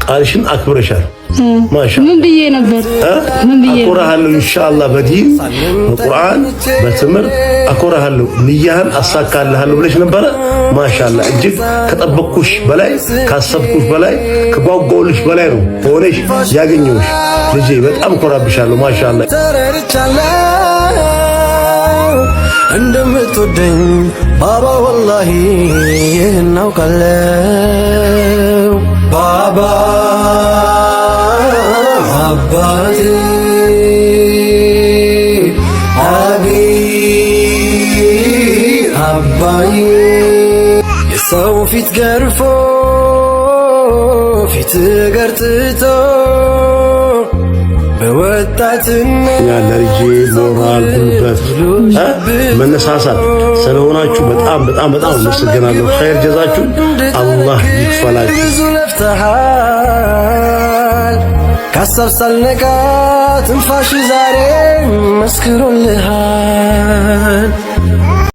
ቃልሽን አክብረሻል። ማሻአላ ምን ብዬ ነበር? አኮራሃለሁ ኢንሻአላህ በዲን በቁርአን በትምህርት አኮራሃለሁ ንያህን አሳካልሃለሁ ብለሽ ነበረ። ማሻአላ እጅግ ከጠበቅኩሽ በላይ ካሰብኩሽ በላይ ከጓጓሁልሽ በላይ ነው ሆነሽ ያገኘሁሽ ልጄ። በጣም ኮራብሻለሁ። ማሻአላ እንደምትወደኝ ባባ ወላሂ ይህን አውቃለሁ ባባ አባቴ አቢ አባዬ የሰው ፊት ገርፎ ፊት ገርጥቶ በወጣትነት ለልጄ ሞራል ጉልበት መነሳሳት ስለሆናችሁ በጣም በጣም በጣም አመሰግናለሁ። ኸይር ጀዛችሁን አላህ ይክፈላችሁ። ካሳብ ሳልነቃ ትንፋሽ ዛሬ መስክሮልሃል።